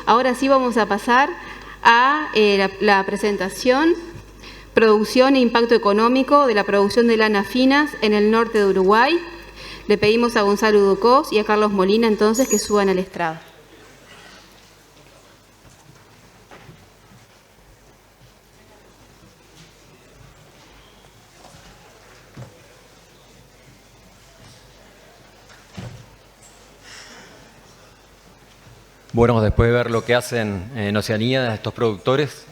Ahora sí vamos a pasar a la presentación, producción e impacto económico de la producción de lana finas en el norte de Uruguay. Le pedimos a Gonzalo Ducós y a Carlos Molina entonces que suban al estrado. Bueno, después de ver lo que hacen en Oceanía estos productores,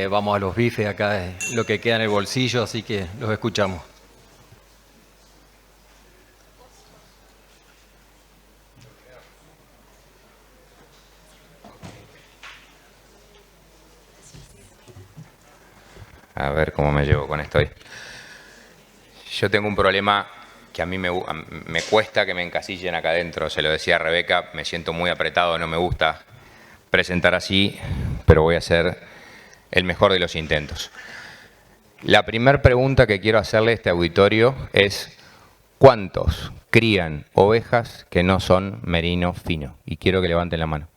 vamos a los bifes, acá es lo que queda en el bolsillo, así que los escuchamos. A ver cómo me llevo con esto hoy. Yo tengo un problema que a mí me cuesta que me encasillen acá adentro. Se lo decía a Rebeca, me siento muy apretado, no me gusta presentar así, pero voy a hacer el mejor de los intentos. La primera pregunta que quiero hacerle a este auditorio es: ¿cuántos crían ovejas que no son merino fino? Y quiero que levanten la mano.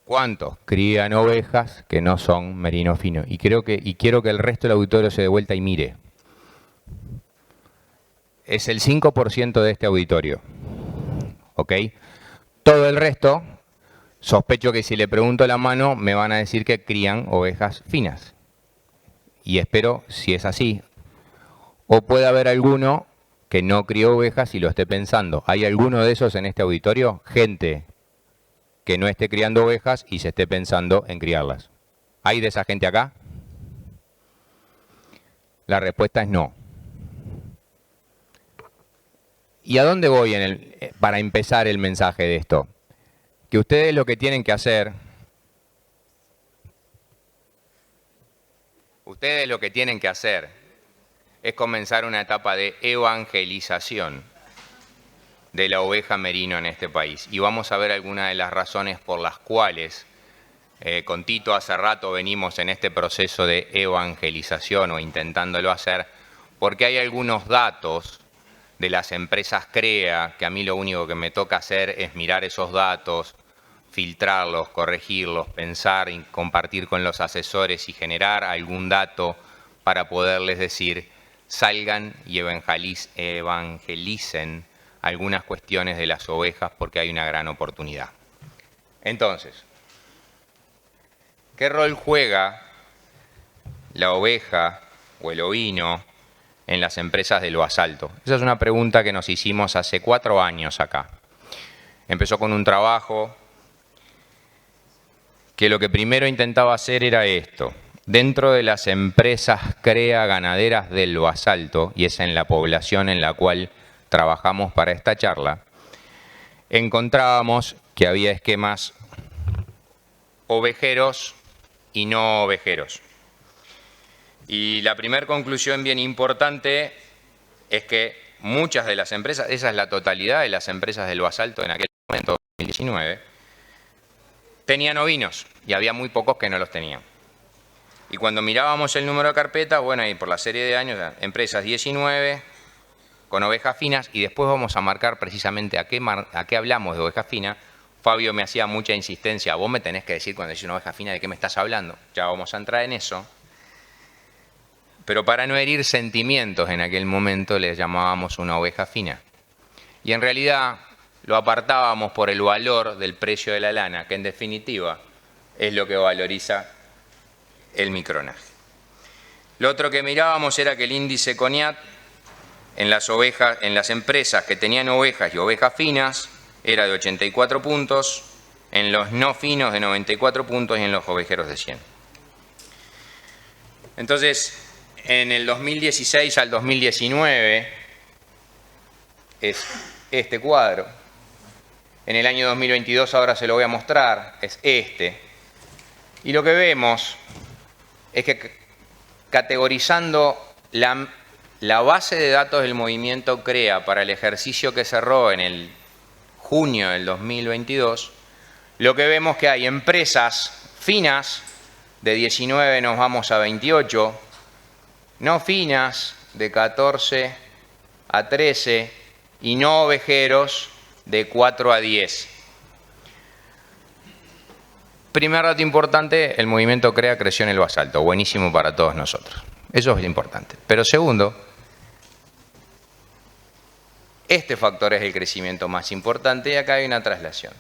¿Cuántos crían ovejas que no son merino fino? Y quiero que el resto del auditorio se dé vuelta y mire. Es el 5% de este auditorio. ¿Ok? Todo el resto, sospecho que si le pregunto la mano, me van a decir que crían ovejas finas. Y espero, si es así, o puede haber alguno que no crió ovejas y lo esté pensando. ¿Hay alguno de esos en este auditorio? Gente que no esté criando ovejas y se esté pensando en criarlas. ¿Hay de esa gente acá? La respuesta es no. ¿Y a dónde voy para empezar el mensaje de esto? Que ustedes lo que tienen que hacer, es comenzar una etapa de evangelización de la oveja merino en este país. Y vamos a ver algunas de las razones por las cuales con Tito hace rato venimos en este proceso de evangelización o intentándolo hacer, porque hay algunos datos de las empresas CREA, que a mí lo único que me toca hacer es mirar esos datos, filtrarlos, corregirlos, pensar y compartir con los asesores y generar algún dato para poderles decir: salgan y evangelicen algunas cuestiones de las ovejas porque hay una gran oportunidad. Entonces, ¿qué rol juega la oveja o el ovino en las empresas de lo asalto? Esa es una pregunta que nos hicimos hace 4 años acá. Empezó con un trabajo que lo que primero intentaba hacer era esto. Dentro de las empresas CREA ganaderas del Basalto, y es en la población en la cual trabajamos para esta charla, encontrábamos que había esquemas ovejeros y no ovejeros. Y la primera conclusión bien importante es que muchas de las empresas, esa es la totalidad de las empresas del Basalto en aquel momento, 2019, tenían ovinos y había muy pocos que no los tenían. Y cuando mirábamos el número de carpetas, bueno, y por la serie de años, empresas 19 con ovejas finas, y después vamos a marcar precisamente a qué hablamos de ovejas finas. Fabio me hacía mucha insistencia: vos me tenés que decir cuando decís una oveja fina de qué me estás hablando. Ya vamos a entrar en eso. Pero para no herir sentimientos en aquel momento les llamábamos una oveja fina. Y en realidad lo apartábamos por el valor del precio de la lana, que en definitiva es lo que valoriza el micronaje. Lo otro que mirábamos era que el índice CONIAT en las empresas que tenían ovejas y ovejas finas era de 84 puntos, en los no finos de 94 puntos y en los ovejeros de 100. Entonces, en el 2016 al 2019 es este cuadro. En el año 2022, ahora se lo voy a mostrar, es este. Y lo que vemos es que categorizando la base de datos del movimiento CREA para el ejercicio que cerró en el junio del 2022, lo que vemos que hay empresas finas, de 19 nos vamos a 28, no finas, de 14 a 13, y no ovejeros, de 4 a 10. Primer dato importante, el movimiento CREA creció en el basalto, buenísimo para todos nosotros. Eso es importante. Pero segundo, este factor es el crecimiento más importante y acá hay una traslación.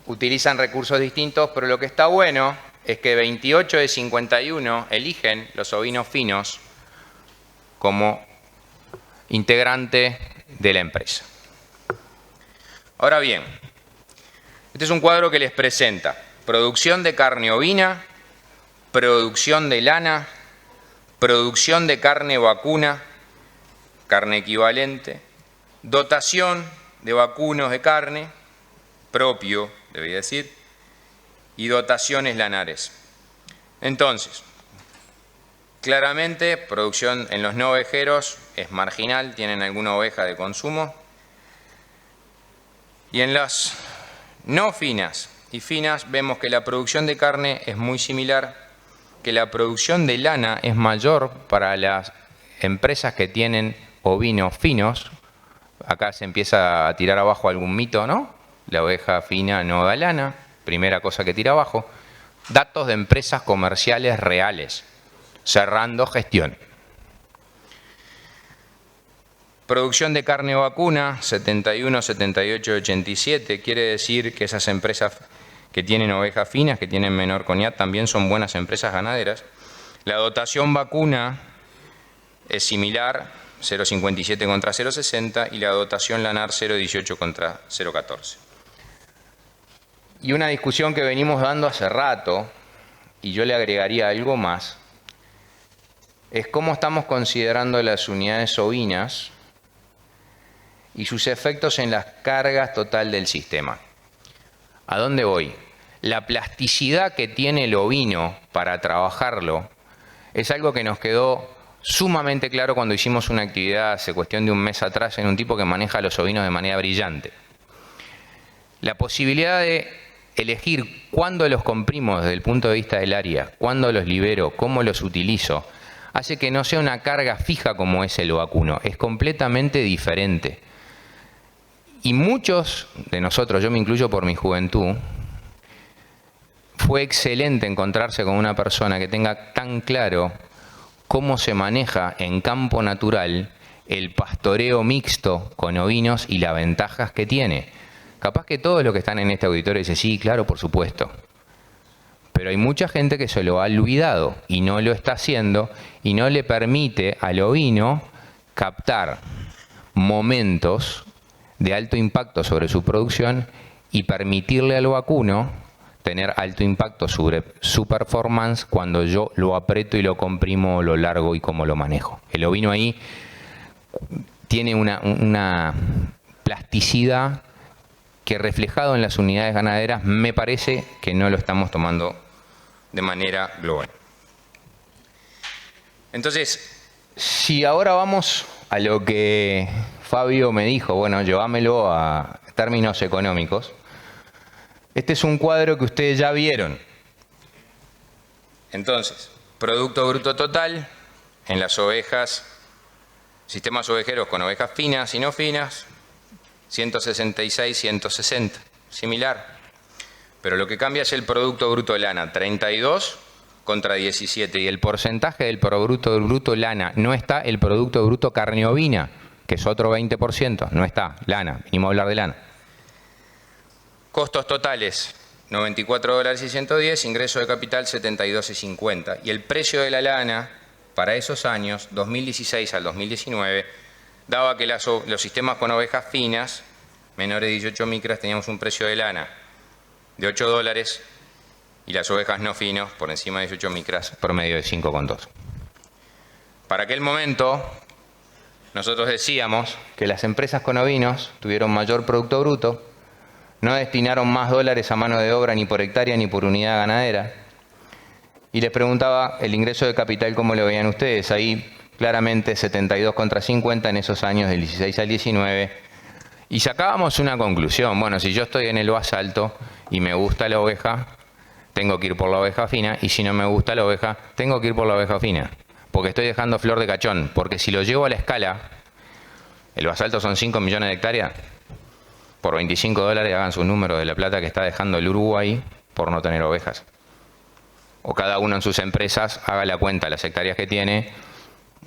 Utilizan recursos distintos, pero lo que está bueno es que 28 de 51 eligen los ovinos finos como integrante de la empresa. Ahora bien, este es un cuadro que les presenta producción de carne ovina, producción de lana, producción de carne vacuna, carne equivalente, dotación de vacunos de carne, propio, debería decir, y dotaciones lanares. Entonces, claramente, producción en los no ovejeros es marginal, tienen alguna oveja de consumo. Y en las no finas y finas vemos que la producción de carne es muy similar, que la producción de lana es mayor para las empresas que tienen ovinos finos. Acá se empieza a tirar abajo algún mito, ¿no? La oveja fina no da lana, primera cosa que tira abajo. Datos de empresas comerciales reales, cerrando gestión. Producción de carne vacuna, 71, 78, 87, quiere decir que esas empresas que tienen ovejas finas, que tienen menor coniat, también son buenas empresas ganaderas. La dotación vacuna es similar, 0,57 contra 0,60, y la dotación lanar 0,18 contra 0,14. Y una discusión que venimos dando hace rato, y yo le agregaría algo más, es cómo estamos considerando las unidades ovinas y sus efectos en las cargas total del sistema. ¿A dónde voy? La plasticidad que tiene el ovino para trabajarlo es algo que nos quedó sumamente claro cuando hicimos una actividad hace cuestión de un mes atrás en un tipo que maneja los ovinos de manera brillante. La posibilidad de elegir cuándo los comprimo desde el punto de vista del área, cuándo los libero, cómo los utilizo, hace que no sea una carga fija como es el vacuno, es completamente diferente. Y muchos de nosotros, yo me incluyo por mi juventud, fue excelente encontrarse con una persona que tenga tan claro cómo se maneja en campo natural el pastoreo mixto con ovinos y las ventajas que tiene. Capaz que todos los que están en este auditorio dicen, sí, claro, por supuesto. Pero hay mucha gente que se lo ha olvidado y no lo está haciendo y no le permite al ovino captar momentos de alto impacto sobre su producción y permitirle al vacuno tener alto impacto sobre su performance cuando yo lo aprieto y lo comprimo, lo largo y cómo lo manejo. El ovino ahí tiene una plasticidad que reflejado en las unidades ganaderas me parece que no lo estamos tomando de manera global. Entonces, si ahora vamos a lo que Fabio me dijo, bueno, llévamelo a términos económicos. Este es un cuadro que ustedes ya vieron. Entonces, Producto Bruto Total en las ovejas, sistemas ovejeros con ovejas finas y no finas, 166, 160, similar. Pero lo que cambia es el Producto Bruto Lana, 32 contra 17. Y el porcentaje del Producto Bruto Lana, no está el Producto Bruto Carne Ovina, que es otro 20%, no está, lana, venimos a hablar de lana. Costos totales, $94 y 110, ingreso de capital 72,50. Y el precio de la lana para esos años, 2016 al 2019, daba que los sistemas con ovejas finas, menores de 18 micras, teníamos un precio de lana de $8 y las ovejas no finos, por encima de 18 micras, promedio de 5,2. Para aquel momento, nosotros decíamos que las empresas con ovinos tuvieron mayor Producto Bruto, no destinaron más dólares a mano de obra ni por hectárea ni por unidad ganadera. Y les preguntaba el ingreso de capital, ¿cómo lo veían ustedes? Ahí claramente 72 contra 50 en esos años del 16 al 19. Y sacábamos una conclusión. Bueno, si yo estoy en el basalto y me gusta la oveja, tengo que ir por la oveja fina. Y si no me gusta la oveja, tengo que ir por la oveja fina. Porque estoy dejando flor de cachón. Porque si lo llevo a la escala, el basalto son 5 millones de hectáreas. Por $25, hagan su número de la plata que está dejando el Uruguay, por no tener ovejas. O cada uno en sus empresas haga la cuenta de las hectáreas que tiene,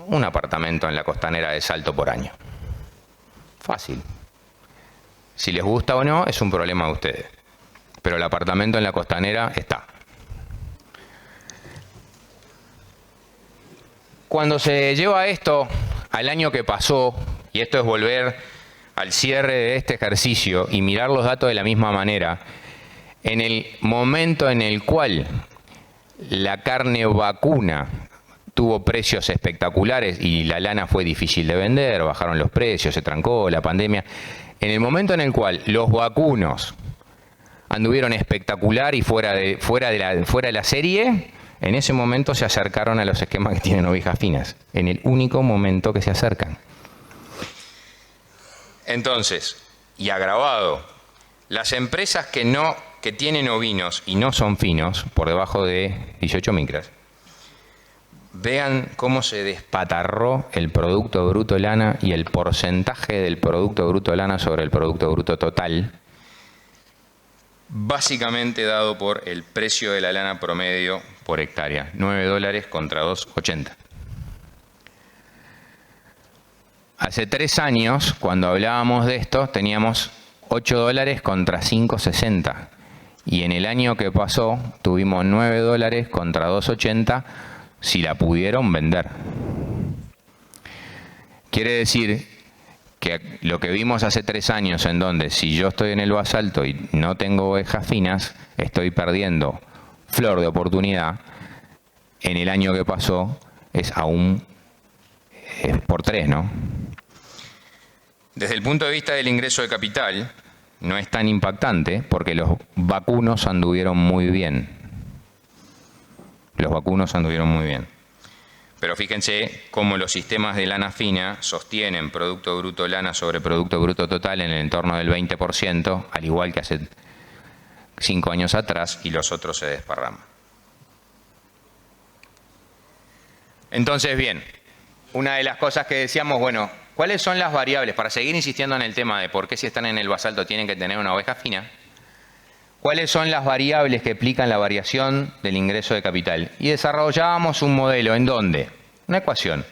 un apartamento en la costanera de Salto por año. Fácil. Si les gusta o no, es un problema de ustedes. Pero el apartamento en la costanera está. Cuando se lleva esto al año que pasó, y esto es volver al cierre de este ejercicio y mirar los datos de la misma manera, en el momento en el cual la carne vacuna tuvo precios espectaculares y la lana fue difícil de vender, bajaron los precios, se trancó la pandemia. En el momento en el cual los vacunos anduvieron espectacular y fuera de la serie, en ese momento se acercaron a los esquemas que tienen ovejas finas. En el único momento que se acercan. Entonces, y agravado, las empresas que tienen ovinos y no son finos, por debajo de 18 micras, vean cómo se despatarró el Producto Bruto Lana y el porcentaje del Producto Bruto Lana sobre el Producto Bruto total, básicamente dado por el precio de la lana promedio por hectárea, $9 contra $2.80. Hace 3 años, cuando hablábamos de esto, teníamos $8 contra $5.60. Y en el año que pasó, tuvimos $9 contra $2.80 si la pudieron vender. Quiere decir que lo que vimos hace 3 años, en donde si yo estoy en el basalto y no tengo ovejas finas, estoy perdiendo flor de oportunidad, en el año que pasó es aún por 3, ¿no? Desde el punto de vista del ingreso de capital, no es tan impactante porque los vacunos anduvieron muy bien. Los vacunos anduvieron muy bien. Pero fíjense cómo los sistemas de lana fina sostienen Producto Bruto Lana sobre Producto Bruto Total en el entorno del 20%, al igual que hace 5 años atrás, y los otros se desparraman. Entonces, bien, una de las cosas que decíamos, bueno, ¿cuáles son las variables? Para seguir insistiendo en el tema de por qué si están en el basalto tienen que tener una oveja fina, ¿cuáles son las variables que explican la variación del ingreso de capital? Y desarrollábamos un modelo en donde, una ecuación,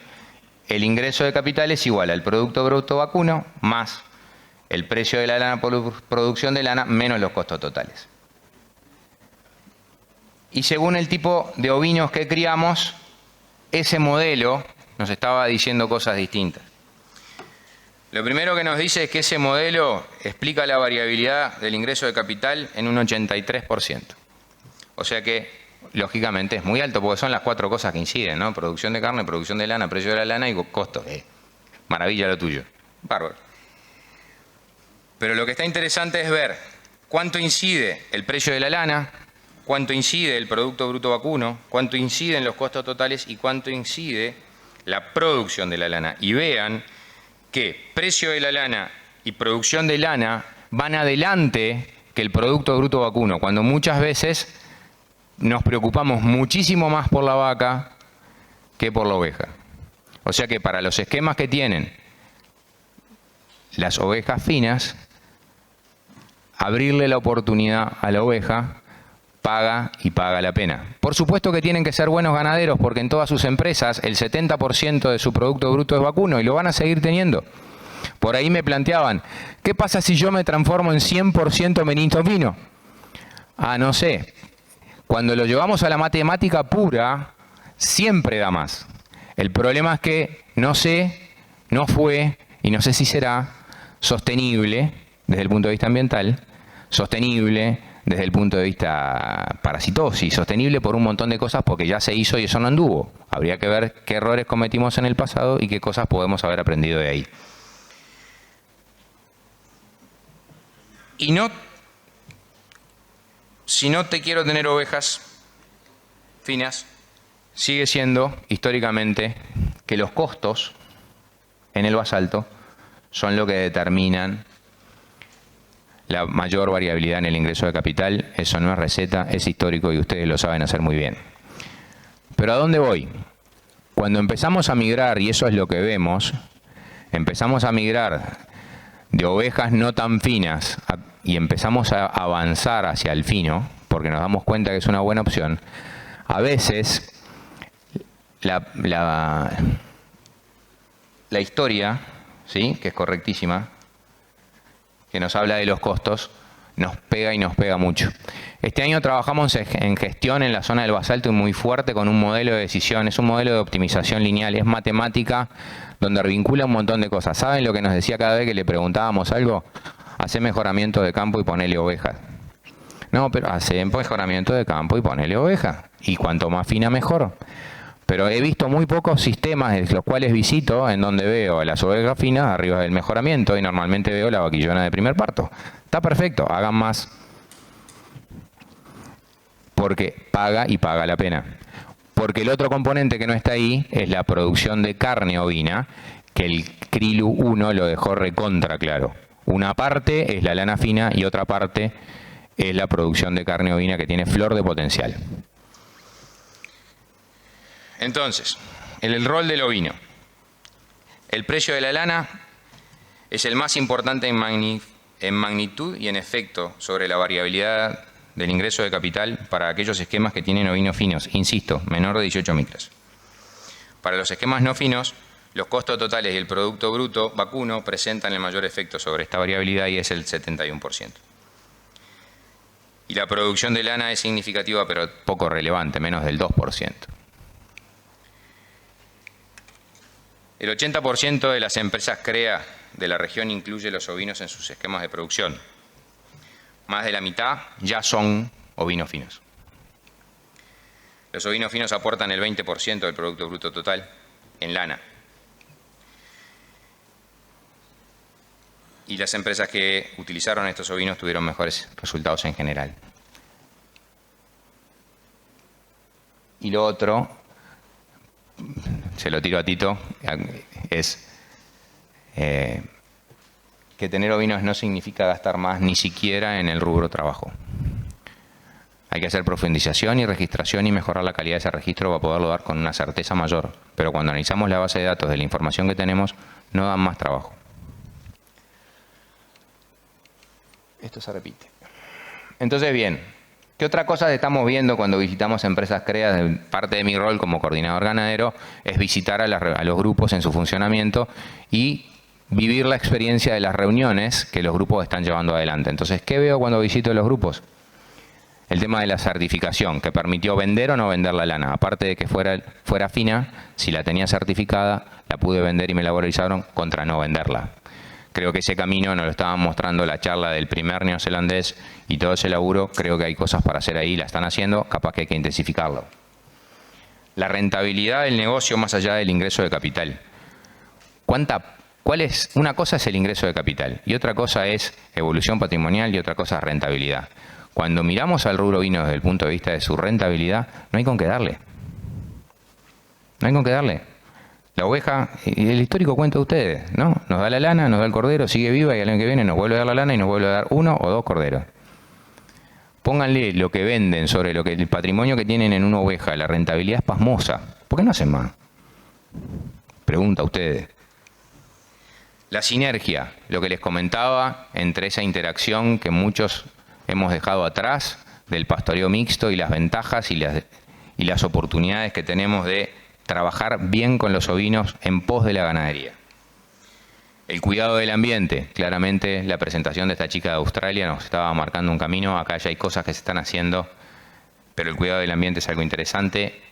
el ingreso de capital es igual al Producto Bruto Vacuno más el precio de la lana por producción de lana menos los costos totales. Y según el tipo de ovinos que criamos, ese modelo nos estaba diciendo cosas distintas. Lo primero que nos dice es que ese modelo explica la variabilidad del ingreso de capital en un 83%. O sea que, lógicamente, es muy alto porque son las 4 cosas que inciden, ¿no? Producción de carne, producción de lana, precio de la lana y costo. Maravilla lo tuyo. Bárbaro. Pero lo que está interesante es ver cuánto incide el precio de la lana, cuánto incide el Producto Bruto Vacuno, cuánto inciden los costos totales y cuánto incide la producción de la lana. Y vean que precio de la lana y producción de lana van adelante que el Producto Bruto Vacuno, cuando muchas veces nos preocupamos muchísimo más por la vaca que por la oveja. O sea que para los esquemas que tienen las ovejas finas, abrirle la oportunidad a la oveja paga y paga la pena. Por supuesto que tienen que ser buenos ganaderos porque en todas sus empresas el 70% de su Producto Bruto es vacuno y lo van a seguir teniendo. Por ahí me planteaban, ¿qué pasa si yo me transformo en 100% menito fino? No sé. Cuando lo llevamos a la matemática pura, siempre da más. El problema es que no sé, no fue y no sé si será sostenible desde el punto de vista ambiental, sostenible desde el punto de vista parasitosis, sostenible por un montón de cosas porque ya se hizo y eso no anduvo. Habría que ver qué errores cometimos en el pasado y qué cosas podemos haber aprendido de ahí. Y no, si no te quiero tener ovejas finas, sigue siendo históricamente que los costos en el basalto son lo que determinan la mayor variabilidad en el ingreso de capital. Eso no es receta, es histórico y ustedes lo saben hacer muy bien. Pero ¿a dónde voy? Cuando empezamos a migrar, y eso es lo que vemos, empezamos a migrar de ovejas no tan finas y empezamos a avanzar hacia el fino, porque nos damos cuenta que es una buena opción, a veces la historia, ¿sí?, que es correctísima, que nos habla de los costos, nos pega y nos pega mucho. Este año trabajamos en gestión en la zona del basalto y muy fuerte con un modelo de decisión, es un modelo de optimización lineal, es matemática donde vincula un montón de cosas. ¿Saben lo que nos decía cada vez que le preguntábamos algo? Hacé mejoramiento de campo y ponele ovejas. No, pero hacé mejoramiento de campo y ponele ovejas. Y cuanto más fina mejor. Pero he visto muy pocos sistemas, los cuales visito, en donde veo las ovejas finas arriba del mejoramiento y normalmente veo la vaquillona de primer parto. Está perfecto, hagan más. Porque paga y paga la pena. Porque el otro componente que no está ahí es la producción de carne ovina, que el CRILU 1 lo dejó recontra claro. Una parte es la lana fina y otra parte es la producción de carne ovina que tiene flor de potencial. Entonces, el rol del ovino. El precio de la lana es el más importante en magnitud y en efecto sobre la variabilidad del ingreso de capital para aquellos esquemas que tienen ovinos finos, insisto, menor de 18 micras. Para los esquemas no finos, los costos totales y el producto bruto vacuno presentan el mayor efecto sobre esta variabilidad y es el 71%. Y la producción de lana es significativa pero poco relevante, menos del 2%. El 80% de las empresas CREA de la región incluye los ovinos en sus esquemas de producción. Más de la mitad ya son ovinos finos. Los ovinos finos aportan el 20% del Producto Bruto Total en lana. Y las empresas que utilizaron estos ovinos tuvieron mejores resultados en general. Y lo otro, se lo tiro a Tito, es que tener ovinos no significa gastar más ni siquiera en el rubro trabajo. Hay que hacer profundización y registración y mejorar la calidad de ese registro para poderlo dar con una certeza mayor. Pero cuando analizamos la base de datos de la información que tenemos, no dan más trabajo. Esto se repite. Entonces, bien, ¿qué otra cosa estamos viendo cuando visitamos empresas CREA? Parte de mi rol como coordinador ganadero es visitar a los grupos en su funcionamiento y vivir la experiencia de las reuniones que los grupos están llevando adelante. Entonces, ¿qué veo cuando visito los grupos? El tema de la certificación, que permitió vender o no vender la lana. Aparte de que fuera fina, si la tenía certificada, la pude vender y me la valorizaron contra no venderla. Creo que ese camino nos lo estaban mostrando la charla del primer neozelandés y todo ese laburo. Creo que hay cosas para hacer ahí, la están haciendo, capaz que hay que intensificarlo. La rentabilidad del negocio más allá del ingreso de capital. Una cosa es el ingreso de capital y otra cosa es evolución patrimonial y otra cosa es rentabilidad. Cuando miramos al rubro vino desde el punto de vista de su rentabilidad, no hay con qué darle. No hay con qué darle. La oveja, el histórico cuenta de ustedes, ¿no? Nos da la lana, nos da el cordero, sigue viva y al año que viene nos vuelve a dar la lana y nos vuelve a dar 1 o 2 corderos. Pónganle lo que venden sobre el patrimonio que tienen en una oveja, la rentabilidad es pasmosa. ¿Por qué no hacen más? Pregunta a ustedes. La sinergia, lo que les comentaba entre esa interacción que muchos hemos dejado atrás del pastoreo mixto y las ventajas y las oportunidades que tenemos de trabajar bien con los ovinos en pos de la ganadería. El cuidado del ambiente, claramente la presentación de esta chica de Australia nos estaba marcando un camino, acá ya hay cosas que se están haciendo, pero el cuidado del ambiente es algo interesante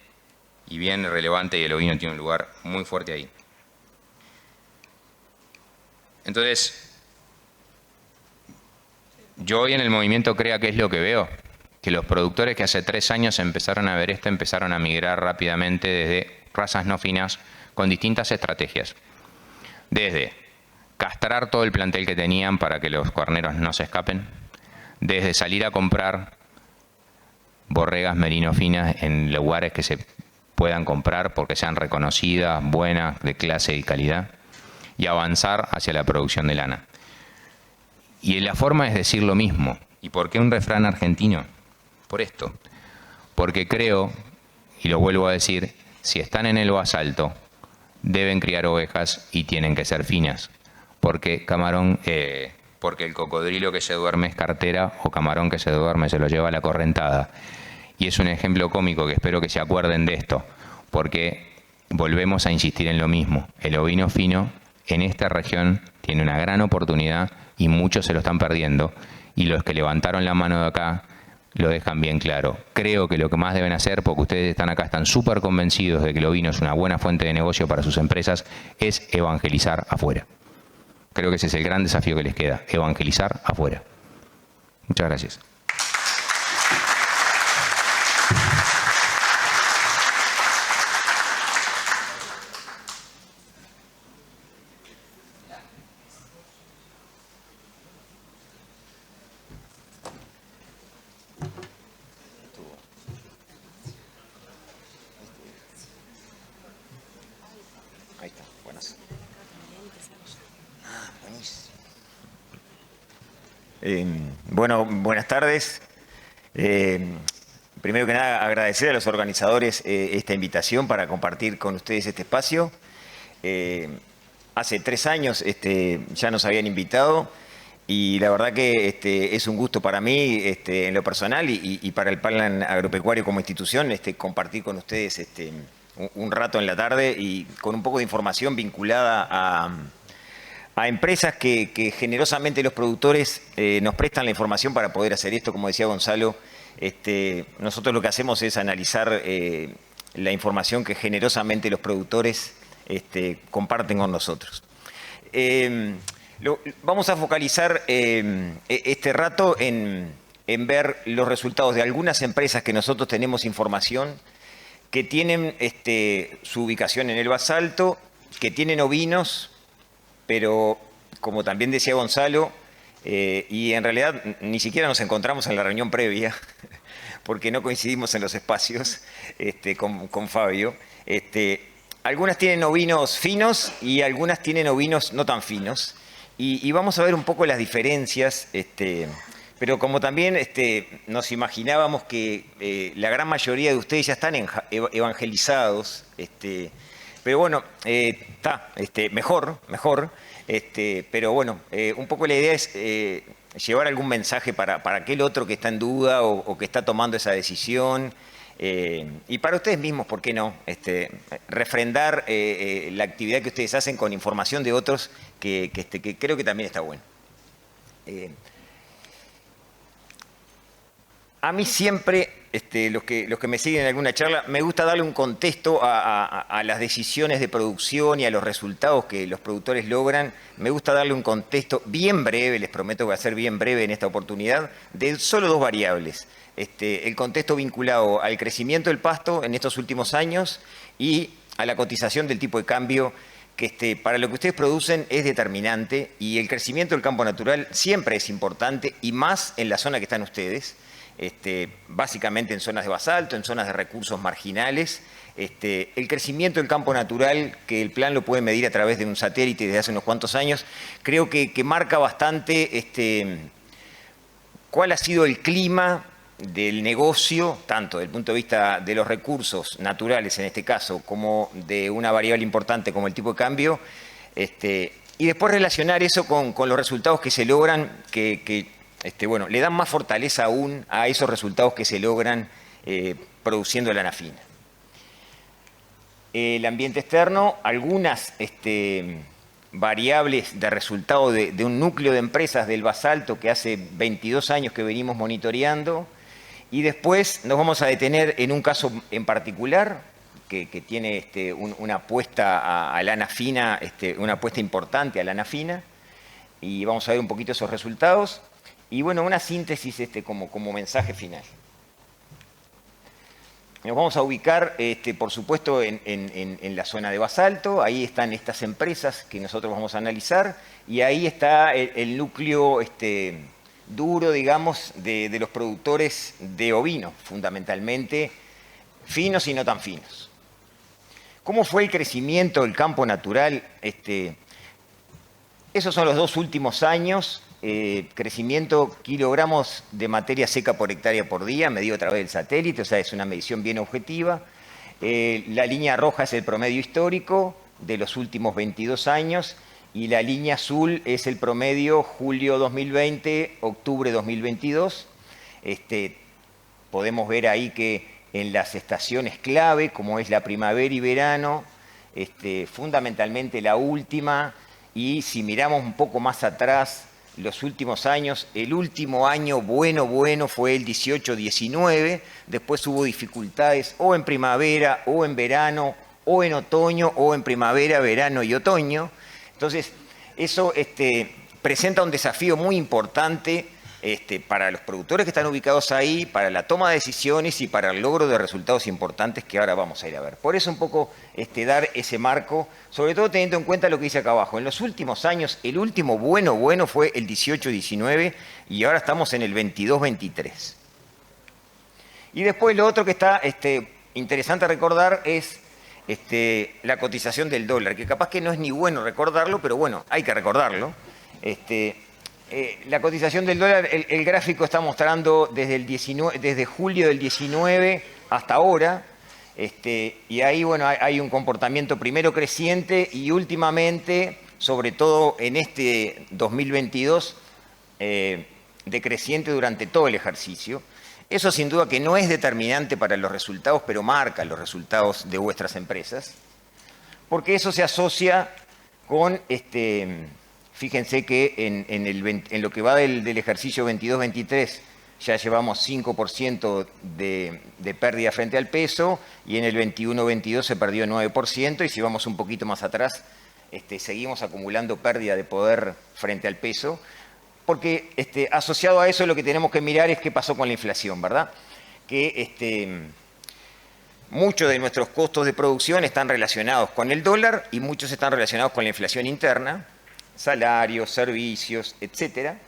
y bien relevante y el ovino tiene un lugar muy fuerte ahí. Entonces, yo hoy en el movimiento CREA, ¿qué es lo que veo? Que los productores que hace 3 años empezaron a ver esto, empezaron a migrar rápidamente desde razas no finas con distintas estrategias. Desde castrar todo el plantel que tenían para que los corneros no se escapen, desde salir a comprar borregas merino finas en lugares que se puedan comprar porque sean reconocidas, buenas, de clase y calidad, y avanzar hacia la producción de lana. Y la forma es decir lo mismo. ¿Y por qué un refrán argentino? Por esto. Porque creo, y lo vuelvo a decir, si están en el basalto, deben criar ovejas y tienen que ser finas. Porque porque el cocodrilo que se duerme es cartera o camarón que se duerme se lo lleva la correntada. Y es un ejemplo cómico que espero que se acuerden de esto, porque volvemos a insistir en lo mismo. El ovino fino en esta región tiene una gran oportunidad y muchos se lo están perdiendo. Y los que levantaron la mano de acá lo dejan bien claro. Creo que lo que más deben hacer, porque ustedes están acá, están súper convencidos de que el ovino es una buena fuente de negocio para sus empresas, es evangelizar afuera. Creo que ese es el gran desafío que les queda, evangelizar afuera. Muchas gracias. Ahí está, buenas. Bueno, buenas tardes. Primero que nada, agradecer a los organizadores esta invitación para compartir con ustedes este espacio. Hace 3 años ya nos habían invitado y la verdad que es un gusto para mí en lo personal y para el Plan Agropecuario como institución compartir con ustedes un rato en la tarde y con un poco de información vinculada a empresas que generosamente los productores nos prestan la información para poder hacer esto. Como decía Gonzalo, nosotros lo que hacemos es analizar la información que generosamente los productores comparten con nosotros. Vamos a focalizar este rato en ver los resultados de algunas empresas que nosotros tenemos información, que tienen su ubicación en el basalto, que tienen ovinos, pero como también decía Gonzalo, y en realidad ni siquiera nos encontramos en la reunión previa, porque no coincidimos en los espacios con Fabio. Algunas tienen ovinos finos y algunas tienen ovinos no tan finos. Y vamos a ver un poco las diferencias, pero como también nos imaginábamos que la gran mayoría de ustedes ya están evangelizados, pero bueno, está mejor, pero bueno, un poco la idea es llevar algún mensaje para aquel otro que está en duda o que está tomando esa decisión. Y para ustedes mismos, ¿por qué no? Refrendar la actividad que ustedes hacen con información de otros que creo que también está bueno. A mí siempre, los que me siguen en alguna charla, me gusta darle un contexto a las decisiones de producción y a los resultados que los productores logran. Me gusta darle un contexto bien breve, les prometo que va a ser bien breve en esta oportunidad, de solo 2 variables. El contexto vinculado al crecimiento del pasto en estos últimos años y a la cotización del tipo de cambio que para lo que ustedes producen es determinante, y el crecimiento del campo natural siempre es importante, y más en la zona que están ustedes, básicamente en zonas de basalto, en zonas de recursos marginales. El crecimiento del campo natural, que el plan lo puede medir a través de un satélite desde hace unos cuantos años, creo que marca bastante cuál ha sido el clima del negocio, tanto desde el punto de vista de los recursos naturales en este caso, como de una variable importante como el tipo de cambio, y después relacionar eso con los resultados que se logran, que bueno, le dan más fortaleza aún a esos resultados que se logran produciendo lana fina. El ambiente externo, algunas variables de resultado de un núcleo de empresas del basalto que hace 22 años que venimos monitoreando. Y después nos vamos a detener en un caso en particular que tiene una apuesta a lana fina, una apuesta importante a lana fina. Y vamos a ver un poquito esos resultados. Y bueno, una síntesis como mensaje final. Nos vamos a ubicar, por supuesto, en la zona de basalto. Ahí están estas empresas que nosotros vamos a analizar. Y ahí está el núcleo duro, digamos, de los productores de ovino, fundamentalmente finos y no tan finos. ¿Cómo fue el crecimiento del campo natural? Esos son los 2 últimos años. Crecimiento kilogramos de materia seca por hectárea por día, medido a través del satélite, o sea, es una medición bien objetiva. La línea roja es el promedio histórico de los últimos 22 años y la línea azul es el promedio julio 2020, octubre 2022. Podemos ver ahí que en las estaciones clave, como es la primavera y verano, fundamentalmente la última, y si miramos un poco más atrás, los últimos años, el último año bueno fue el 18-19, después hubo dificultades o en primavera, o en verano, o en otoño, o en primavera, verano y otoño. Entonces, eso presenta un desafío muy importante para los productores que están ubicados ahí, para la toma de decisiones y para el logro de resultados importantes que ahora vamos a ir a ver. Por eso un poco dar ese marco, sobre todo teniendo en cuenta lo que dice acá abajo. En los últimos años, el último bueno fue el 18-19 y ahora estamos en el 22-23. Y después lo otro que está interesante recordar es la cotización del dólar, que capaz que no es ni bueno recordarlo, pero bueno, hay que recordarlo. La cotización del dólar, el gráfico está mostrando desde julio del 19 hasta ahora, y ahí bueno, hay un comportamiento primero creciente y últimamente, sobre todo en 2022, decreciente durante todo el ejercicio. Eso sin duda que no es determinante para los resultados, pero marca los resultados de vuestras empresas, porque eso se asocia con, fíjense que en lo que va del ejercicio 22-23 ya llevamos 5% de pérdida frente al peso y en el 21-22 se perdió 9% y si vamos un poquito más atrás seguimos acumulando pérdida de poder frente al peso. Porque asociado a eso lo que tenemos que mirar es qué pasó con la inflación, ¿verdad? Que muchos de nuestros costos de producción están relacionados con el dólar y muchos están relacionados con la inflación interna, salarios, servicios, etcétera.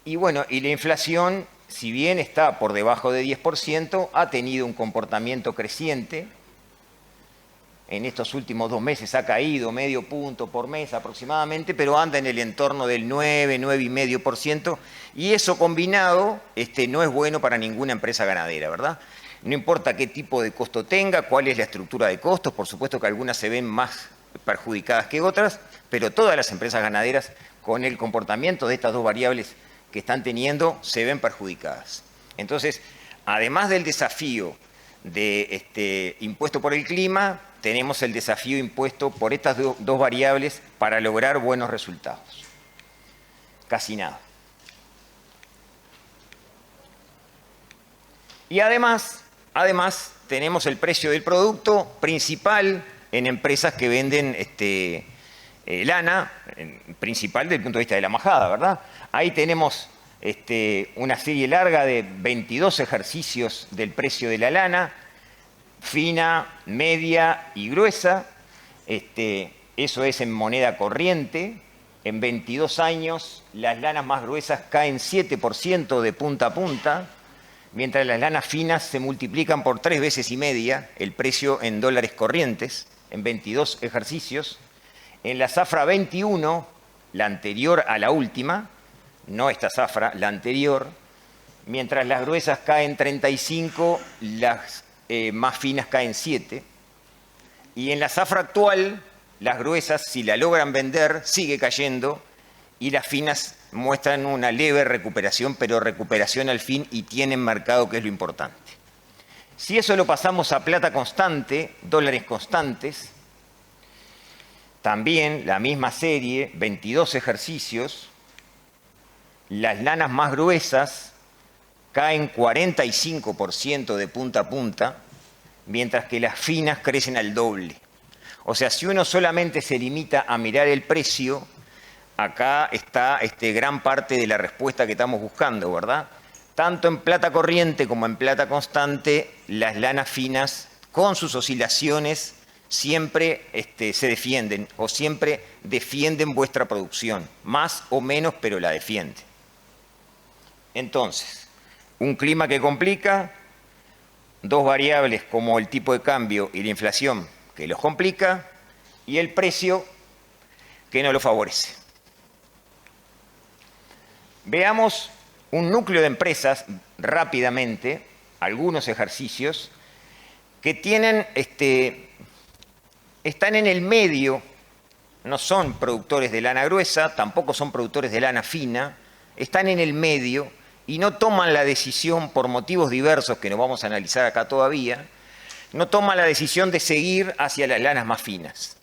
Y bueno, y la inflación, si bien está por debajo de 10%, ha tenido un comportamiento creciente. En estos últimos 2 meses ha caído medio punto por mes aproximadamente, pero anda en el entorno del 9,5%, y eso combinado no es bueno para ninguna empresa ganadera, ¿verdad? No importa qué tipo de costo tenga, cuál es la estructura de costos, por supuesto que algunas se ven más perjudicadas que otras, pero todas las empresas ganaderas, con el comportamiento de estas dos variables que están teniendo, se ven perjudicadas. Entonces, además del desafío de impuesto por el clima, tenemos el desafío impuesto por estas dos variables para lograr buenos resultados. Casi nada. Y además tenemos el precio del producto principal en empresas que venden lana, principal desde el punto de vista de la majada, ¿verdad? Ahí tenemos una serie larga de 22 ejercicios del precio de la lana, fina, media y gruesa. Eso es en moneda corriente. En 22 años las lanas más gruesas caen 7% de punta a punta, mientras las lanas finas se multiplican por 3,5 veces el precio en dólares corrientes en 22 ejercicios. En la zafra 21, la anterior a la última, no esta zafra, la anterior, mientras las gruesas caen 35, las más finas caen 7. Y en la zafra actual, las gruesas, si la logran vender, sigue cayendo y las finas muestran una leve recuperación, pero recuperación al fin y tienen mercado, que es lo importante. Si eso lo pasamos a plata constante, dólares constantes, también la misma serie, 22 ejercicios, las lanas más gruesas caen 45% de punta a punta, mientras que las finas crecen al doble. O sea, si uno solamente se limita a mirar el precio, acá está gran parte de la respuesta que estamos buscando, ¿verdad? Tanto en plata corriente como en plata constante, las lanas finas, con sus oscilaciones, siempre se defienden o siempre defienden vuestra producción, más o menos, pero la defienden. Entonces, un clima que complica, dos variables como el tipo de cambio y la inflación que los complica, y el precio que no lo favorece. Veamos un núcleo de empresas rápidamente, algunos ejercicios que tienen, están en el medio no son productores de lana gruesa, tampoco son productores de lana fina, están en el medio y no toman la decisión, por motivos diversos que no vamos a analizar acá todavía, no toman la decisión de seguir hacia las lanas más finas.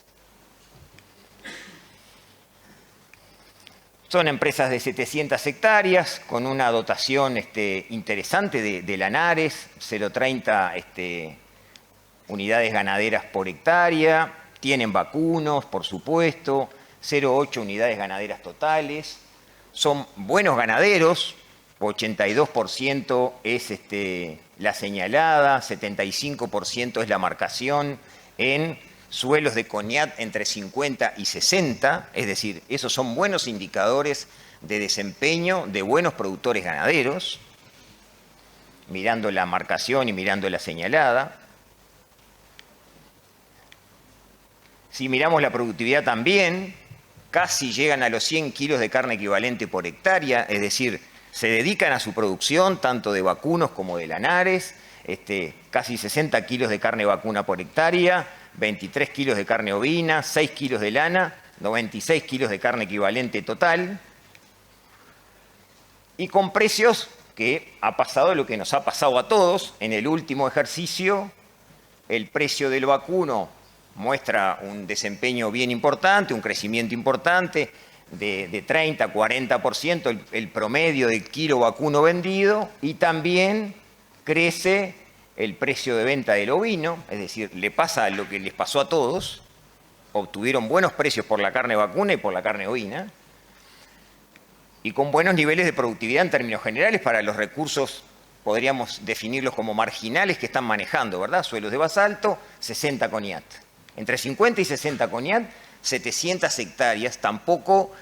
Son empresas de 700 hectáreas, con una dotación interesante de lanares, 0,30 unidades ganaderas por hectárea, tienen vacunos, por supuesto, 0,8 unidades ganaderas totales, son buenos ganaderos, 82% es la señalada, 75% es la marcación en suelos de CONIAT entre 50 y 60, es decir, esos son buenos indicadores de desempeño de buenos productores ganaderos, mirando la marcación y mirando la señalada. Si miramos la productividad también, casi llegan a los 100 kilos de carne equivalente por hectárea, es decir, se dedican a su producción tanto de vacunos como de lanares, casi 60 kilos de carne vacuna por hectárea, 23 kilos de carne ovina, 6 kilos de lana, 96 kilos de carne equivalente total, y con precios que ha pasado lo que nos ha pasado a todos. En el último ejercicio, el precio del vacuno muestra un desempeño bien importante, un crecimiento importante de 30, 40%, el promedio del kilo vacuno vendido, y también crece el precio de venta del ovino, es decir, le pasa lo que les pasó a todos, obtuvieron buenos precios por la carne vacuna y por la carne ovina, y con buenos niveles de productividad en términos generales para los recursos, podríamos definirlos como marginales que están manejando, ¿verdad? Suelos de basalto, 60 CONIAT. Entre 50 y 60 CONIAT, 700 hectáreas, tampoco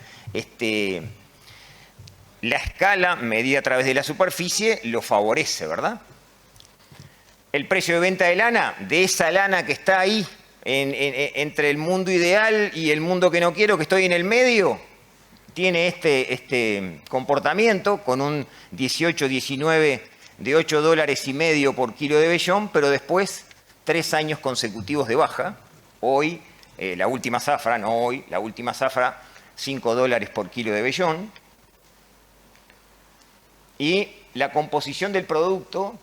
la escala medida a través de la superficie lo favorece, ¿verdad? El precio de venta de lana, de esa lana que está ahí, entre el mundo ideal y el mundo que no quiero, que estoy en el medio, tiene este comportamiento con un 18, 19 de $8,50 por kilo de vellón, pero después 3 años consecutivos de baja. Hoy, la última zafra, no hoy, la última zafra, $5 por kilo de vellón. Y la composición del producto,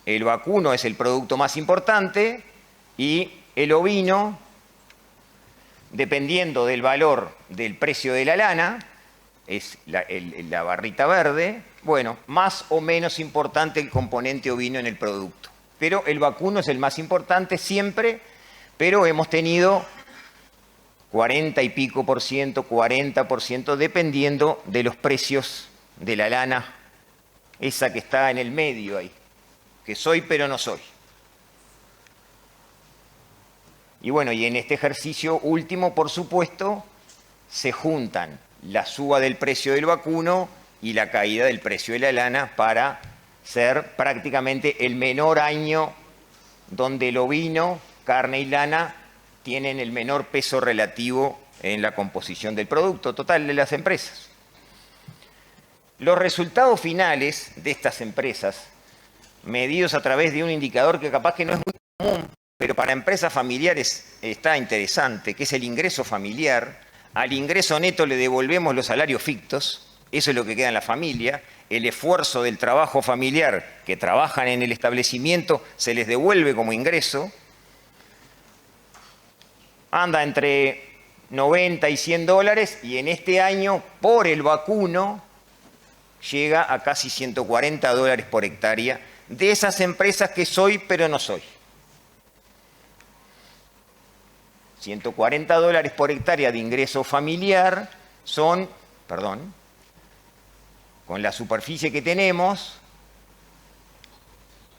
el vacuno es el producto más importante y el ovino, dependiendo del valor del precio de la lana, es la barrita verde, bueno, más o menos importante el componente ovino en el producto. Pero el vacuno es el más importante siempre, pero hemos tenido 40 y pico por ciento, 40%, dependiendo de los precios de la lana, esa que está en el medio ahí, que soy pero no soy. Y bueno, y en este ejercicio último, por supuesto, se juntan la suba del precio del vacuno y la caída del precio de la lana para ser prácticamente el menor año donde el ovino, carne y lana tienen el menor peso relativo en la composición del producto total de las empresas. Los resultados finales de estas empresas, medidos a través de un indicador que capaz que no es muy común, pero para empresas familiares está interesante, que es el ingreso familiar. Al ingreso neto le devolvemos los salarios fictos, eso es lo que queda en la familia. El esfuerzo del trabajo familiar que trabajan en el establecimiento se les devuelve como ingreso. Anda entre 90 y $100 y en este año, por el vacuno, llega a casi $140 por hectárea de esas empresas que soy pero no soy. $140 por hectárea de ingreso familiar son, con la superficie que tenemos,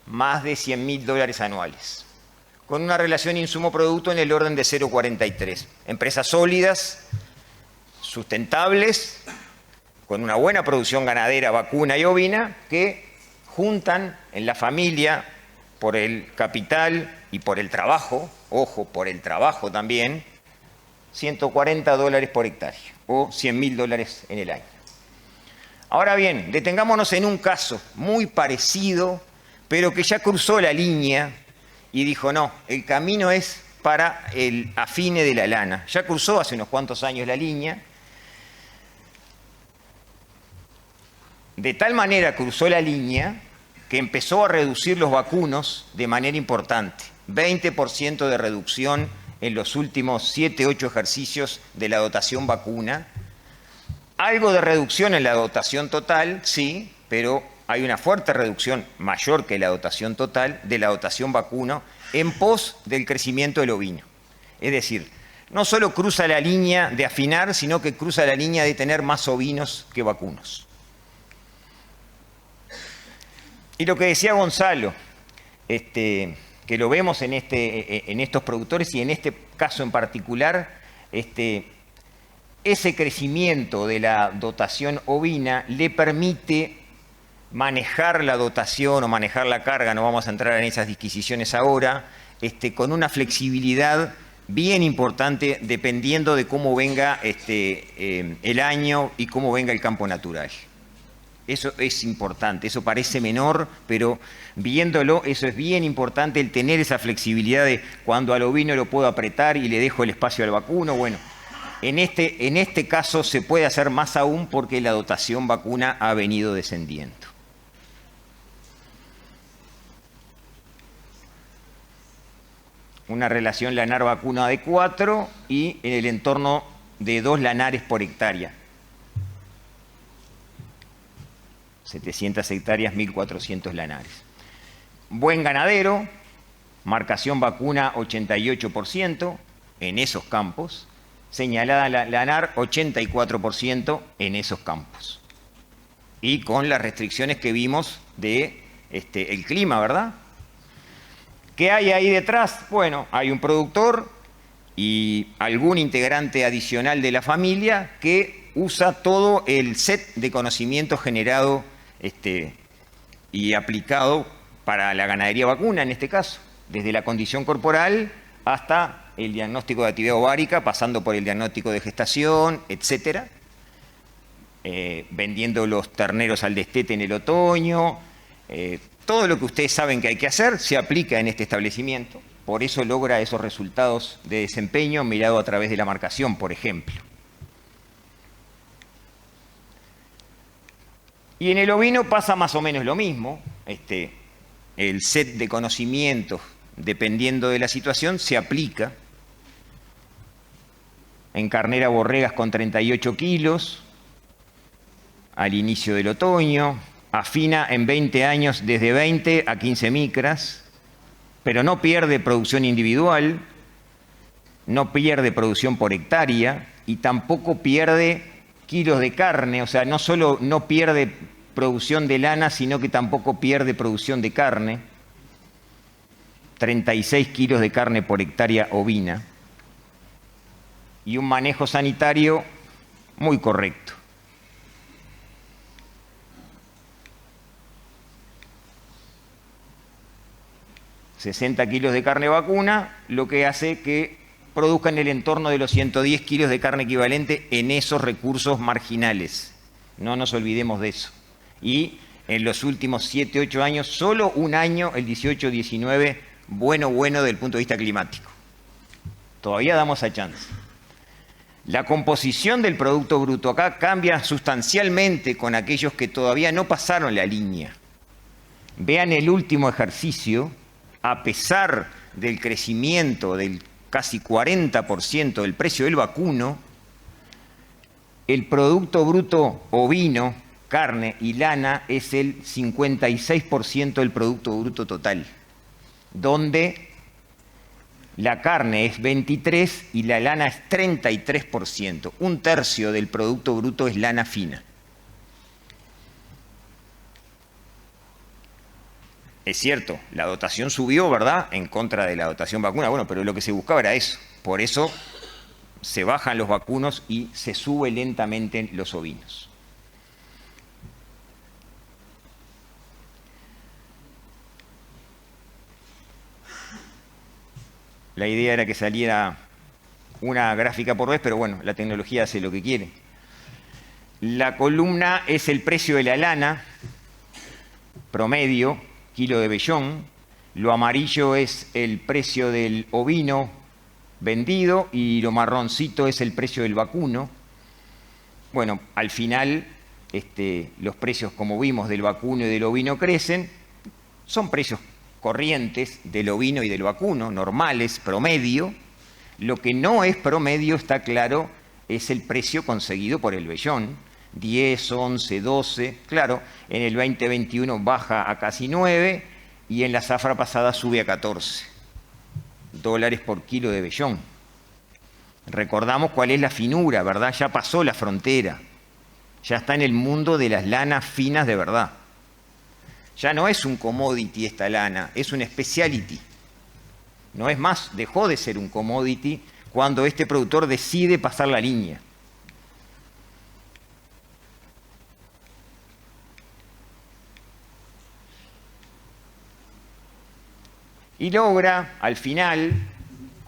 más de $100.000 anuales, con una relación insumo-producto en el orden de 0,43. Empresas sólidas, sustentables, con una buena producción ganadera, vacuna y ovina, que juntan en la familia por el capital y por el trabajo, ojo, por el trabajo también, $140 por hectárea o $100.000 en el año. Ahora bien, detengámonos en un caso muy parecido, pero que ya cruzó la línea y dijo, no, el camino es para el afine de la lana. Ya cruzó hace unos cuantos años la línea. De tal manera cruzó la línea que empezó a reducir los vacunos de manera importante. 20% de reducción en los últimos 7, 8 ejercicios de la dotación vacuna. Algo de reducción en la dotación total, sí, pero hay una fuerte reducción, mayor que la dotación total, de la dotación vacuno en pos del crecimiento del ovino. Es decir, no solo cruza la línea de afinar, sino que cruza la línea de tener más ovinos que vacunos. Y lo que decía Gonzalo, que lo vemos en estos productores y en este caso en particular, ese crecimiento de la dotación ovina le permite manejar la dotación o manejar la carga, no vamos a entrar en esas disquisiciones ahora, con una flexibilidad bien importante dependiendo de cómo venga el año y cómo venga el campo natural. Eso es importante, eso parece menor, pero viéndolo, eso es bien importante, el tener esa flexibilidad de cuando al ovino lo puedo apretar y le dejo el espacio al vacuno. Bueno, en este caso se puede hacer más aún porque la dotación vacuna ha venido descendiendo. Una relación lanar-vacuna de 4 y en el entorno de 2 lanares por hectárea. 700 hectáreas, 1.400 lanares. Buen ganadero, marcación vacuna 88% en esos campos, señalada lanar 84% en esos campos. Y con las restricciones que vimos de el clima, ¿verdad? ¿Qué hay ahí detrás? Bueno, hay un productor y algún integrante adicional de la familia que usa todo el set de conocimiento generado y aplicado para la ganadería vacuna, en este caso, desde la condición corporal hasta el diagnóstico de actividad ovárica, pasando por el diagnóstico de gestación, etcétera, vendiendo los terneros al destete en el otoño, todo lo que ustedes saben que hay que hacer se aplica en este establecimiento, por eso logra esos resultados de desempeño mirado a través de la marcación, por ejemplo. Y en el ovino pasa más o menos lo mismo. El set de conocimientos, dependiendo de la situación, se aplica. En carnera borregas con 38 kilos, al inicio del otoño, afina en 20 años desde 20 a 15 micras, pero no pierde producción individual, no pierde producción por hectárea y tampoco pierde kilos de carne, o sea, no solo no pierde producción de lana, sino que tampoco pierde producción de carne. 36 kilos de carne por hectárea ovina. Y un manejo sanitario muy correcto. ...60 kilos de carne vacuna, lo que hace que produzcan el entorno de los 110 kilos de carne equivalente en esos recursos marginales. No nos olvidemos de eso. Y en los últimos 7, 8 años, solo un año, el 18-19, bueno del punto de vista climático. Todavía damos a chance. La composición del Producto Bruto acá cambia sustancialmente con aquellos que todavía no pasaron la línea. Vean el último ejercicio, a pesar del crecimiento del casi 40% del precio del vacuno, el Producto Bruto ovino, carne y lana es el 56% del Producto Bruto total, donde la carne es 23% y la lana es 33%. Un tercio del Producto Bruto es lana fina. Es cierto, la dotación subió, ¿verdad?, en contra de la dotación vacuna. Bueno, pero lo que se buscaba era eso. Por eso se bajan los vacunos y se sube lentamente los ovinos. La idea era que saliera una gráfica por vez, pero bueno, la tecnología hace lo que quiere. La columna es el precio de la lana promedio, kilo de vellón. Lo amarillo es el precio del ovino vendido y lo marroncito es el precio del vacuno. Bueno, al final los precios, como vimos, del vacuno y del ovino crecen. Son precios corrientes del ovino y del vacuno, normales, promedio. Lo que no es promedio, está claro, es el precio conseguido por el vellón. 10, 11, 12. Claro, en el 2021 baja a casi 9 y en la zafra pasada sube a 14 dólares por kilo de vellón. Recordamos cuál es la finura, ¿verdad? Ya pasó la frontera. Ya está en el mundo de las lanas finas de verdad. Ya no es un commodity esta lana, es un speciality. No es más, dejó de ser un commodity cuando este productor decide pasar la línea. Y logra, al final,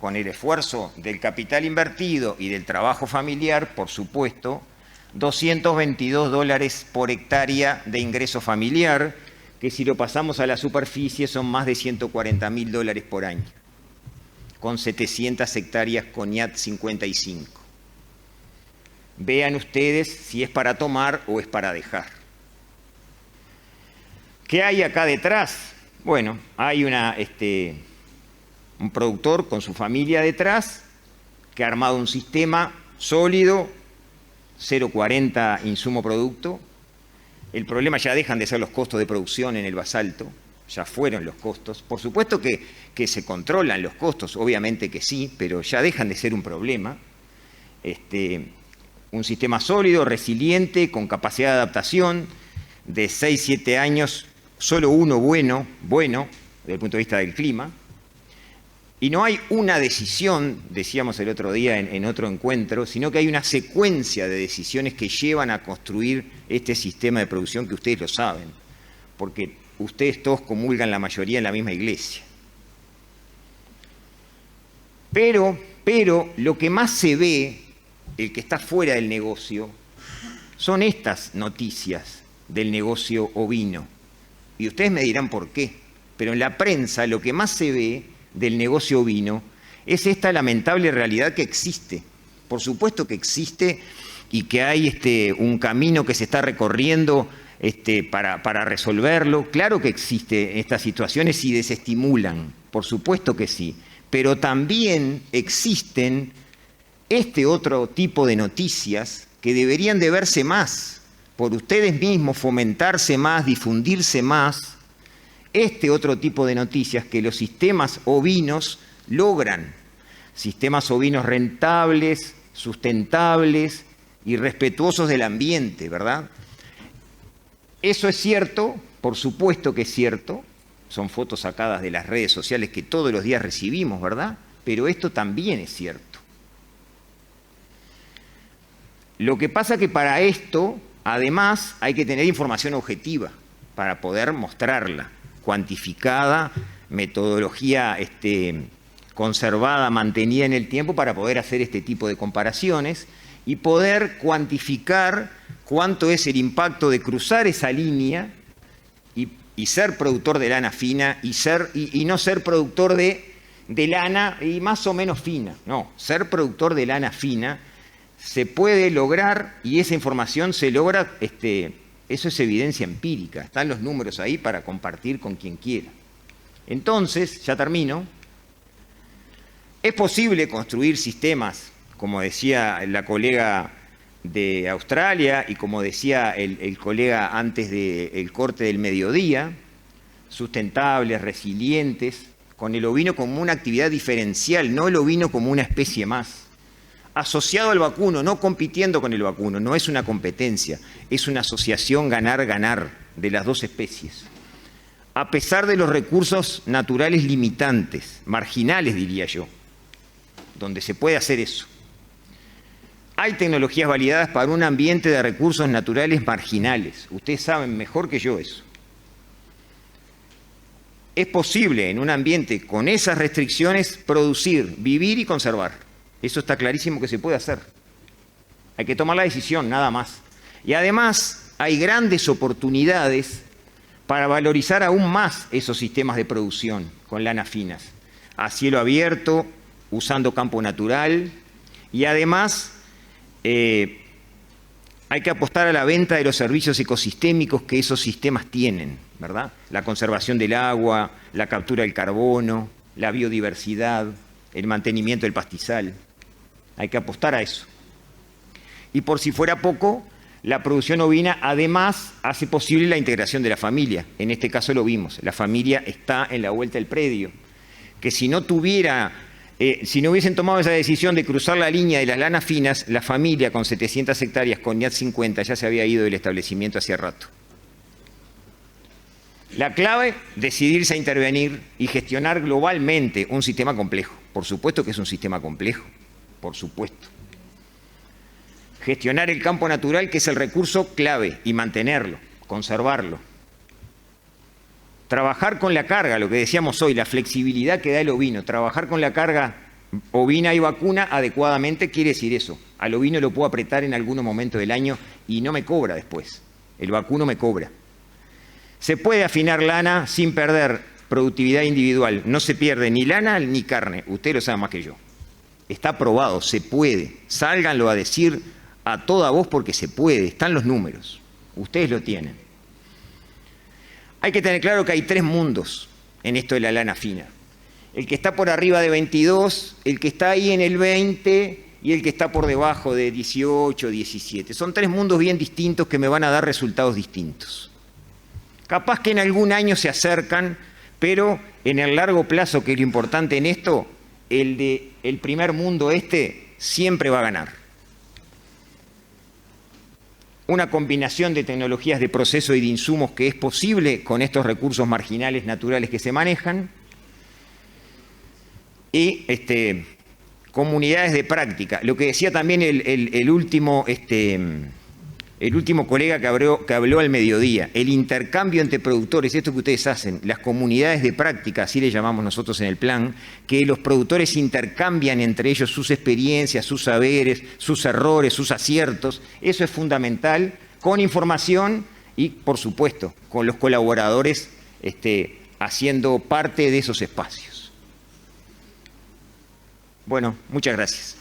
con el esfuerzo del capital invertido y del trabajo familiar, por supuesto, 222 dólares por hectárea de ingreso familiar, que si lo pasamos a la superficie son más de 140.000 dólares por año, con 700 hectáreas Coñat 55. Vean ustedes si es para tomar o es para dejar. ¿Qué hay acá detrás? Bueno, hay un productor con su familia detrás que ha armado un sistema sólido, 0,40 insumo producto. El problema ya dejan de ser los costos de producción en el basalto, ya fueron los costos. Por supuesto que se controlan los costos, obviamente que sí, pero ya dejan de ser un problema. Un sistema sólido, resiliente, con capacidad de adaptación, de 6, 7 años, solo uno bueno, desde el punto de vista del clima. Y no hay una decisión, decíamos el otro día en otro encuentro, sino que hay una secuencia de decisiones que llevan a construir este sistema de producción que ustedes lo saben, porque ustedes todos comulgan la mayoría en la misma iglesia. Pero lo que más se ve, el que está fuera del negocio, son estas noticias del negocio ovino. Y ustedes me dirán por qué, pero en la prensa lo que más se ve del negocio ovino es esta lamentable realidad que existe. Por supuesto que existe y que hay un camino que se está recorriendo para resolverlo. Claro que existen estas situaciones y desestimulan, por supuesto que sí, pero también existen otro tipo de noticias que deberían de verse más, por ustedes mismos, fomentarse más, difundirse más, otro tipo de noticias que los sistemas ovinos logran, sistemas ovinos rentables, sustentables y respetuosos del ambiente, ¿verdad? Eso es cierto, por supuesto que es cierto, son fotos sacadas de las redes sociales que todos los días recibimos, ¿verdad? Pero esto también es cierto. Lo que pasa que para esto, además, hay que tener información objetiva para poder mostrarla, cuantificada, metodología conservada, mantenida en el tiempo para poder hacer este tipo de comparaciones y poder cuantificar cuánto es el impacto de cruzar esa línea y ser productor de lana fina y no ser productor de lana y más o menos fina. No, ser productor de lana fina se puede lograr y esa información se logra, eso es evidencia empírica, están los números ahí para compartir con quien quiera. Entonces, ya termino, es posible construir sistemas, como decía la colega de Australia y como decía el colega antes del corte del mediodía, sustentables, resilientes, con el ovino como una actividad diferencial, no el ovino como una especie más. Asociado al vacuno, no compitiendo con el vacuno, no es una competencia, es una asociación ganar-ganar de las dos especies. A pesar de los recursos naturales limitantes, marginales diría yo, donde se puede hacer eso. Hay tecnologías validadas para un ambiente de recursos naturales marginales. Ustedes saben mejor que yo eso. Es posible en un ambiente con esas restricciones producir, vivir y conservar. Eso está clarísimo que se puede hacer. Hay que tomar la decisión, nada más. Y además hay grandes oportunidades para valorizar aún más esos sistemas de producción con lanas finas. A cielo abierto, usando campo natural y además hay que apostar a la venta de los servicios ecosistémicos que esos sistemas tienen, ¿verdad? La conservación del agua, la captura del carbono, la biodiversidad, el mantenimiento del pastizal. Hay que apostar a eso. Y por si fuera poco, la producción ovina además hace posible la integración de la familia. En este caso lo vimos, la familia está en la vuelta del predio. Que si no hubiesen tomado esa decisión de cruzar la línea de las lanas finas, la familia con 700 hectáreas, con NIAT 50, ya se había ido del establecimiento hacía rato. La clave, decidirse a intervenir y gestionar globalmente un sistema complejo. Por supuesto que es un sistema complejo, por supuesto. Gestionar el campo natural, que es el recurso clave, y mantenerlo, conservarlo. Trabajar con la carga, lo que decíamos hoy, la flexibilidad que da el ovino. Trabajar con la carga ovina y vacuna adecuadamente quiere decir eso. Al ovino lo puedo apretar en algunos momentos del año y no me cobra después. El vacuno me cobra. Se puede afinar lana sin perder productividad individual. No se pierde ni lana ni carne. Usted lo sabe más que yo. Está probado, se puede. Sálganlo a decir a toda voz porque se puede. Están los números. Ustedes lo tienen. Hay que tener claro que hay 3 mundos en esto de la lana fina. El que está por arriba de 22, el que está ahí en el 20 y el que está por debajo de 18, 17. Son 3 mundos bien distintos que me van a dar resultados distintos. Capaz que en algún año se acercan, pero en el largo plazo, que es lo importante en esto, el primer mundo siempre va a ganar. Una combinación de tecnologías de proceso y de insumos que es posible con estos recursos marginales naturales que se manejan y comunidades de práctica. Lo que decía también el último colega que habló al mediodía, el intercambio entre productores, esto que ustedes hacen, las comunidades de práctica, así le llamamos nosotros en el plan, que los productores intercambian entre ellos sus experiencias, sus saberes, sus errores, sus aciertos, eso es fundamental, con información y, por supuesto, con los colaboradores haciendo parte de esos espacios. Bueno, muchas gracias.